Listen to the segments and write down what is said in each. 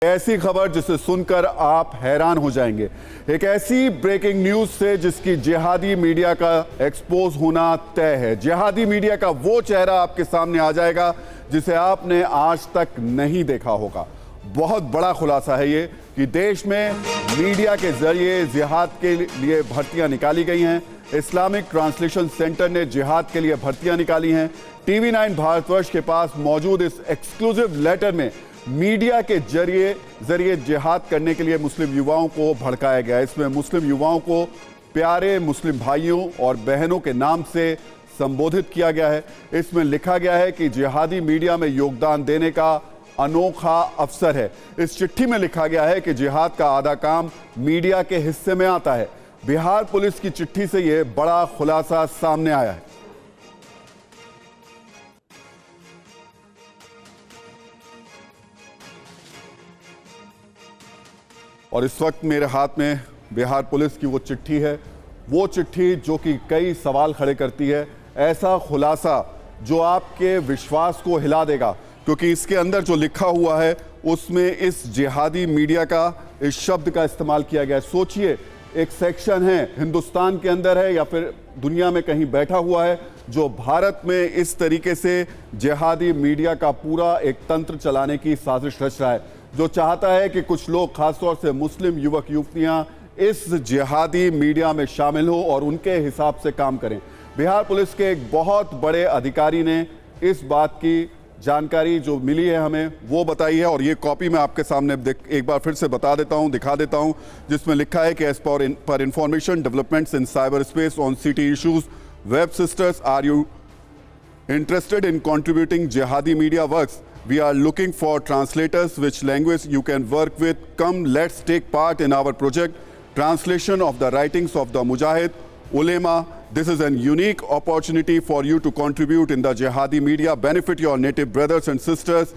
ऐसी खबर जिसे सुनकर आप हैरान हो जाएंगे। एक ऐसी ब्रेकिंग न्यूज से जिसकी जिहादी मीडिया का एक्सपोज होना तय है। जिहादी मीडिया का वो चेहरा आपके सामने आ जाएगा जिसे आपने आज तक नहीं देखा होगा। बहुत बड़ा खुलासा है ये कि देश में मीडिया के जरिए जिहाद के लिए भर्तियां निकाली गई हैं। इस्लामिक ट्रांसलेशन सेंटर ने जिहाद के लिए भर्तियां निकाली हैं। टीवी 9 भारतवर्ष के पास मौजूद इस एक्सक्लूसिव लेटर में मीडिया के जरिए जिहाद करने के लिए मुस्लिम युवाओं को भड़काया गया। इसमें मुस्लिम युवाओं को प्यारे मुस्लिम भाइयों और बहनों के नाम से संबोधित किया गया है। इसमें लिखा गया है कि जिहादी मीडिया में योगदान देने का अनोखा अवसर है। इस चिट्ठी में लिखा गया है कि जिहाद का आधा काम मीडिया के हिस्से में आता है। बिहार पुलिस की चिट्ठी से यह बड़ा खुलासा सामने आया है। और इस वक्त मेरे हाथ में बिहार पुलिस की वो चिट्ठी है, वो चिट्ठी जो कि कई सवाल खड़े करती है। ऐसा खुलासा जो आपके विश्वास को हिला देगा, क्योंकि इसके अंदर जो लिखा हुआ है उसमें इस जिहादी मीडिया का इस शब्द का इस्तेमाल किया गया है। सोचिए, एक सेक्शन है, हिंदुस्तान के अंदर है या फिर दुनिया में कहीं बैठा हुआ है, जो भारत में इस तरीके से जिहादी मीडिया का पूरा एक तंत्र चलाने की साजिश रच रहा है, जो चाहता है कि कुछ लोग, खासतौर से मुस्लिम युवक युवतियां, इस जिहादी मीडिया में शामिल हो और उनके हिसाब से काम करें। बिहार पुलिस के एक बहुत बड़े अधिकारी ने इस बात की जानकारी जो मिली है हमें वो बताई है, और ये कॉपी मैं आपके सामने एक बार फिर से बता देता हूं, दिखा देता हूं, जिसमें लिखा है कि as per information developments in cyber space on city issues, web sisters, are you interested in contributing jihadi media works? We are looking for translators. Which language you can work with? Come, let's take part in our project. Translation of the writings of the Mujahid ulema. This is a unique opportunity for you to contribute in the jihadi media, benefit your native brothers and sisters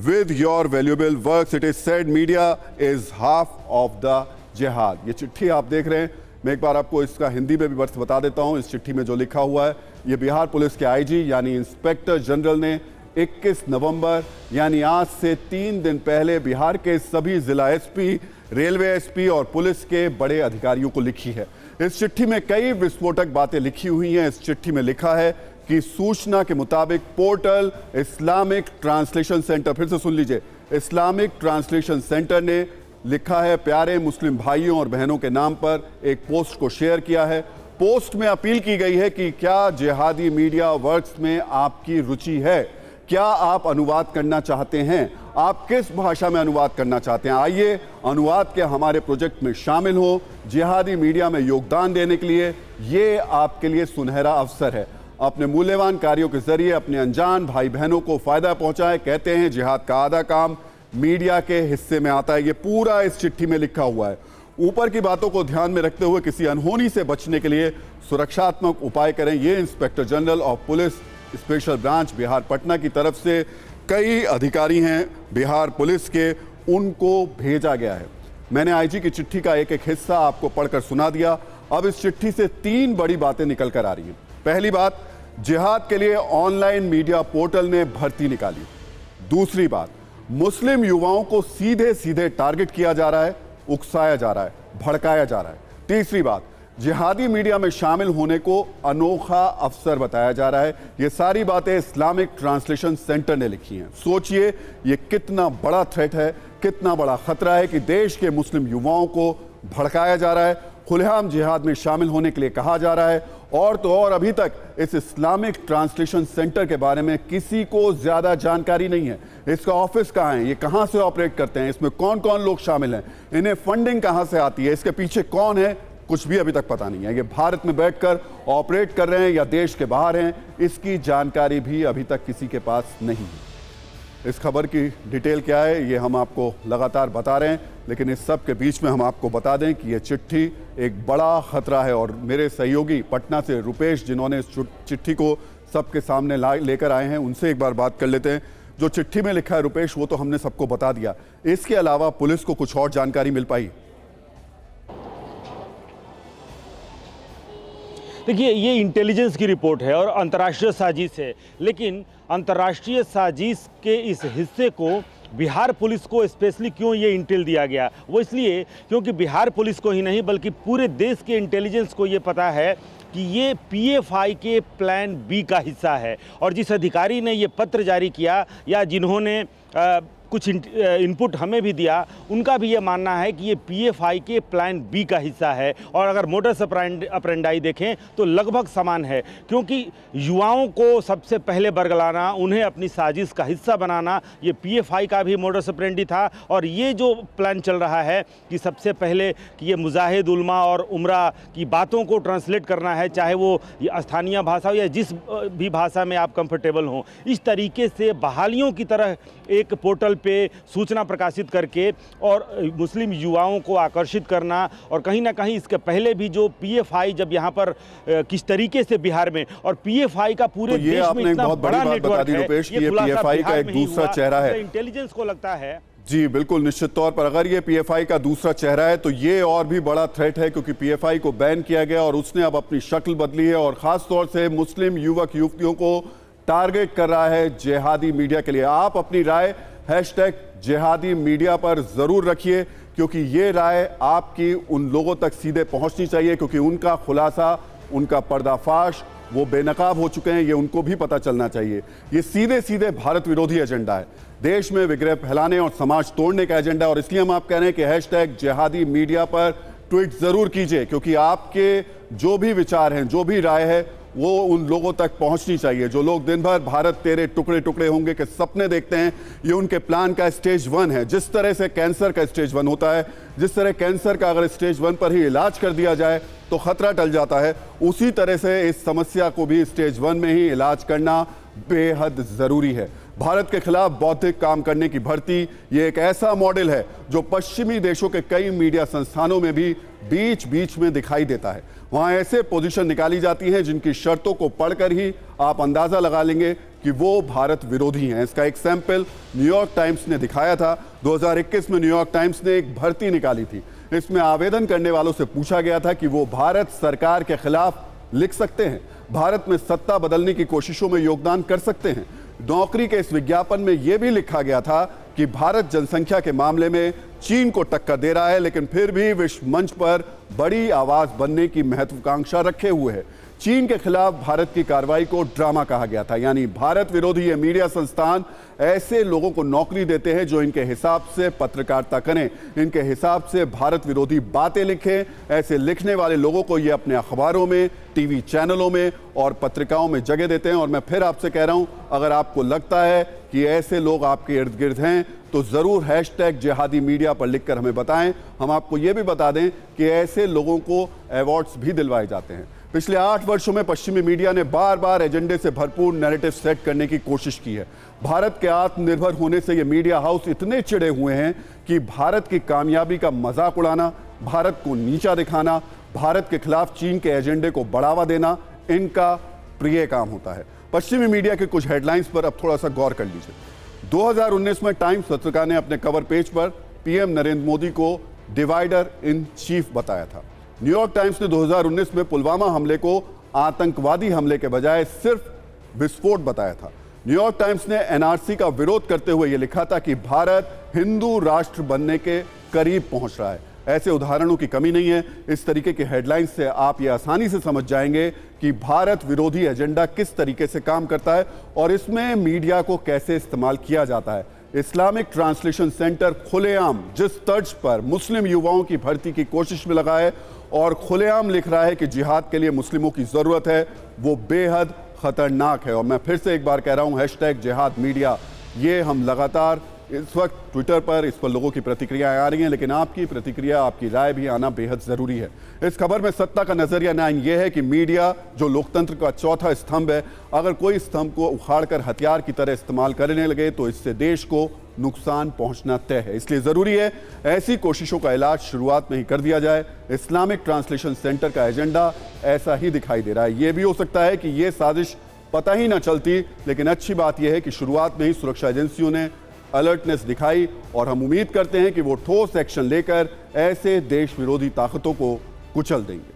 with your valuable works. It is said media is half of the jihad. ये चिट्ठी आप देख रहे हैं। मैं एक बार आपको इसका हिंदी में भी वर्ष बता देता हूं। इस चिट्ठी में जो लिखा हुआ है, ये बिहार पुलिस के आईजी यानी इंस्पेक्टर जनरल ने 21 नवंबर यानी आज से 3 दिन पहले बिहार के सभी जिला एसपी, रेलवे एसपी और पुलिस के बड़े अधिकारियों को लिखी है। इस चिट्ठी में कई विस्फोटक बातें लिखी हुई हैं। इस चिट्ठी में लिखा है कि सूचना के मुताबिक पोर्टल इस्लामिक ट्रांसलेशन सेंटर, फिर से सुन लीजिए, इस्लामिक ट्रांसलेशन सेंटर ने लिखा है प्यारे मुस्लिम भाइयों और बहनों के नाम पर एक पोस्ट को शेयर किया है। पोस्ट में अपील की गई है कि क्या जिहादी मीडिया वर्क्स में आपकी रुचि है? क्या आप अनुवाद करना चाहते हैं? आप किस भाषा में अनुवाद करना चाहते हैं? आइए अनुवाद के हमारे प्रोजेक्ट में शामिल हो। जिहादी मीडिया में योगदान देने के लिए ये आपके लिए सुनहरा अवसर है। अपने मूल्यवान कार्यों के जरिए अपने अनजान भाई बहनों को फायदा पहुंचाए। कहते हैं जिहाद का आधा काम मीडिया के हिस्से में आता है। ये पूरा इस चिट्ठी में लिखा हुआ है। ऊपर की बातों को ध्यान में रखते हुए किसी अनहोनी से बचने के लिए सुरक्षात्मक उपाय करें। ये inspector general of police special branch Bihar Patna की तरफ से कई अधिकारी हैं बिहार पुलिस के, उनको भेजा गया है। मैंने आईजी की चिट्ठी का एक एक हिस्सा आपको पढ़कर सुना दिया। अब इस चिट्ठी से 3 बड़ी बातें निकल कर आ रही हैं। पहली बात, जिहाद के लिए ऑनलाइन मीडिया पोर्टल ने भर्ती निकाली। दूसरी बात, मुस्लिम युवाओं को सीधे सीधे टारगेट किया जा रहा है, उकसाया जा रहा है, भड़काया जा रहा है। तीसरी बात, जिहादी मीडिया में शामिल होने को अनोखा अवसर बताया जा रहा है। ये सारी बातें इस्लामिक ट्रांसलेशन सेंटर ने लिखी हैं। सोचिए ये कितना बड़ा थ्रेट है, कितना बड़ा खतरा है कि देश के मुस्लिम युवाओं को भड़काया जा रहा है, खुलेआम जिहाद में शामिल होने के लिए कहा जा रहा है। और तो और अभी तक इस इस्लामिक ट्रांसलेशन सेंटर के बारे में किसी को ज्यादा जानकारी नहीं है। इसका ऑफिस कहाँ है, ये कहाँ से ऑपरेट करते हैं, इसमें कौन कौन लोग शामिल हैं, इन्हें फंडिंग कहाँ से आती है, इसके पीछे कौन है, कुछ भी अभी तक पता नहीं है। ये भारत में बैठकर ऑपरेट कर रहे हैं या देश के बाहर हैं, इसकी जानकारी भी अभी तक किसी के पास नहीं है। इस खबर की डिटेल क्या है ये हम आपको लगातार बता रहे हैं, लेकिन इस सब के बीच में हम आपको बता दें कि ये चिट्ठी एक बड़ा खतरा है। और मेरे सहयोगी पटना से रुपेश, जिन्होंने इस चिट्ठी को सबके सामने लेकर आए हैं, उनसे एक बार बात कर लेते हैं। जो चिट्ठी में लिखा है रुपेश, वो तो हमने सबको बता दिया। इसके अलावा पुलिस को कुछ और जानकारी मिल पाई? देखिए, ये इंटेलिजेंस की रिपोर्ट है और अंतर्राष्ट्रीय साजिश है, लेकिन अंतर्राष्ट्रीय साजिश के इस हिस्से को बिहार पुलिस को स्पेशली क्यों ये इंटेल दिया गया, वो इसलिए क्योंकि बिहार पुलिस को ही नहीं बल्कि पूरे देश के इंटेलिजेंस को ये पता है कि ये पीएफआई के प्लान बी का हिस्सा है। और जिस अधिकारी ने ये पत्र जारी किया या जिन्होंने कुछ इनपुट हमें भी दिया, उनका भी ये मानना है कि ये पीएफआई के प्लान बी का हिस्सा है। और अगर मोडस ऑपरेंडाई देखें तो लगभग समान है, क्योंकि युवाओं को सबसे पहले बरगलाना, उन्हें अपनी साजिश का हिस्सा बनाना, ये पीएफआई का भी मोडस ऑपरेंडी था। और ये जो प्लान चल रहा है कि सबसे पहले कि ये मुजाहिद उल्मा और उमरा की बातों को ट्रांसलेट करना है, चाहे वो स्थानीय भाषा हो या जिस भी भाषा में आप कंफर्टेबल हों, इस तरीके से बहालियों की तरह एक पोर्टल पे सूचना प्रकाशित करके और मुस्लिम युवाओं को आकर्षित करना। और कहीं ना कहीं इसके पहले भी जो पीएफआई जब यहाँ पर किस तरीके से बिहार में, और पीएफआई का पूरे तो ये देश में आपने इतना बहुत बड़ी बड़ा बात बता नेटवर्क दी है, रुपेश, कि ये खुलासा पीएफआई का बिहार एक में ही दूसरा हुआ। चेहरा है। इंटेलिजेंस को लगता है जी बिल्कुल, निश्चित तौर पर अगर ये पीएफआई का दूसरा चेहरा है तो ये और भी बड़ा थ्रेट है, क्योंकि पीएफआई को बैन किया गया और उसने अब अपनी शक्ल बदली है और खास तौर से मुस्लिम युवक युवतियों को टारगेट कर रहा है जिहादी मीडिया के लिए। आप अपनी राय #जिहादी मीडिया पर जरूर रखिए, क्योंकि ये राय आपकी उन लोगों तक सीधे पहुंचनी चाहिए, क्योंकि उनका खुलासा, उनका पर्दाफाश, वो बेनकाब हो चुके हैं, ये उनको भी पता चलना चाहिए। ये सीधे सीधे भारत विरोधी एजेंडा है, देश में विग्रह फैलाने और समाज तोड़ने का एजेंडा। और इसलिए हम आप कह रहे हैं कि #जिहादी मीडिया पर ट्वीट जरूर कीजिए, क्योंकि आपके जो भी विचार हैं, जो भी राय है, वो उन लोगों तक पहुंचनी चाहिए। जो लोग दिन भर भारत तेरे टुकड़े टुकड़े होंगे के सपने देखते हैं, ये उनके प्लान का स्टेज 1 है। जिस तरह से कैंसर का स्टेज 1 होता है, जिस तरह कैंसर का अगर स्टेज 1 पर ही इलाज कर दिया जाए तो खतरा टल जाता है, उसी तरह से इस समस्या को भी स्टेज 1 में ही इलाज करना बेहद जरूरी है। भारत के खिलाफ बौद्धिक काम करने की भर्ती, ये एक ऐसा मॉडल है जो पश्चिमी देशों के कई मीडिया संस्थानों में भी बीच बीच में दिखाई देता है। वहां ऐसे पोजीशन निकाली जाती हैं जिनकी शर्तों को पढ़कर ही आप अंदाजा लगा लेंगे कि वो भारत विरोधी हैं। इसका एक सैंपल न्यूयॉर्क टाइम्स ने दिखाया था। 2021 में न्यूयॉर्क टाइम्स ने एक भर्ती निकाली थी। इसमें आवेदन करने वालों से पूछा गया था कि वो भारत सरकार के खिलाफ लिख सकते हैं, भारत में सत्ता बदलने की कोशिशों में योगदान कर सकते हैं। नौकरी के इस विज्ञापन में यह भी लिखा गया था कि भारत जनसंख्या के मामले में चीन को टक्कर दे रहा है, लेकिन फिर भी विश्व मंच पर बड़ी आवाज बनने की महत्वाकांक्षा रखे हुए है। चीन के खिलाफ भारत की कार्रवाई को ड्रामा कहा गया था, यानी भारत विरोधी ये मीडिया संस्थान ऐसे लोगों को नौकरी देते हैं जो इनके हिसाब से पत्रकारिता करें, इनके हिसाब से भारत विरोधी बातें लिखें। ऐसे लिखने वाले लोगों को ये अपने अखबारों में, टीवी चैनलों में और पत्रिकाओं में जगह देते हैं। और मैं फिर आपसे कह रहा हूं, अगर आपको लगता है कि ऐसे लोग आपके इर्द गिर्द हैं तो जरूर #जिहादी मीडिया पर लिखकर हमें बताएं। हम आपको यह भी बता दें कि ऐसे लोगों को अवार्ड्स भी दिलवाए जाते हैं। पिछले 8 वर्षों में पश्चिमी मीडिया ने बार बार एजेंडे से भरपूर नैरेटिव सेट करने की कोशिश की है। भारत के आत्मनिर्भर होने से ये मीडिया हाउस इतने चिढ़े हुए हैं कि भारत की कामयाबी का मजाक उड़ाना, भारत को नीचा दिखाना, भारत के खिलाफ चीन के एजेंडे को बढ़ावा देना इनका प्रिय काम होता है। पश्चिमी मीडिया के कुछ हेडलाइंस पर अब थोड़ा सा गौर कर लीजिए। 2019 में टाइम्स पत्रिका ने अपने कवर पेज पर पीएम नरेंद्र मोदी को डिवाइडर इन चीफ बताया था। न्यूयॉर्क टाइम्स ने 2019 में पुलवामा हमले को आतंकवादी हमले के बजाय सिर्फ विस्फोट बताया था। न्यूयॉर्क टाइम्स ने एनआरसी का विरोध करते हुए यह लिखा था कि भारत हिंदू राष्ट्र बनने के करीब पहुंच रहा है। ऐसे उदाहरणों की कमी नहीं है। इस तरीके की हेडलाइंस से आप ये आसानी से समझ जाएंगे कि भारत विरोधी एजेंडा किस तरीके से काम करता है और इसमें मीडिया को कैसे इस्तेमाल किया जाता है। इस्लामिक ट्रांसलेशन सेंटर खुलेआम जिस तर्ज पर मुस्लिम युवाओं की भर्ती की कोशिश में लगा है और खुलेआम लिख रहा है कि जिहाद के लिए मुस्लिमों की जरूरत है, वो बेहद खतरनाक है। और मैं फिर से एक बार कह रहा हूं, #जिहाद मीडिया, ये हम लगातार इस वक्त ट्विटर पर इस पर लोगों की प्रतिक्रियाएं आ रही हैं, लेकिन आपकी प्रतिक्रिया, आपकी राय भी आना बेहद जरूरी है। इस खबर में सत्ता का नजरिया न्याय यह है कि मीडिया जो लोकतंत्र का चौथा स्तंभ है, अगर कोई स्तंभ को उखाड़कर हथियार की तरह इस्तेमाल करने लगे तो इससे देश को नुकसान पहुंचना तय है। इसलिए जरूरी है ऐसी कोशिशों का इलाज शुरुआत में ही कर दिया जाए। इस्लामिक ट्रांसलेशन सेंटर का एजेंडा ऐसा ही दिखाई दे रहा है। यह भी हो सकता है कि यह साजिश पता ही ना चलती, लेकिन अच्छी बात यह है कि शुरुआत में ही सुरक्षा एजेंसियों ने अलर्टनेस दिखाई और हम उम्मीद करते हैं कि वो ठोस एक्शन लेकर ऐसे देश विरोधी ताकतों को कुचल देंगे।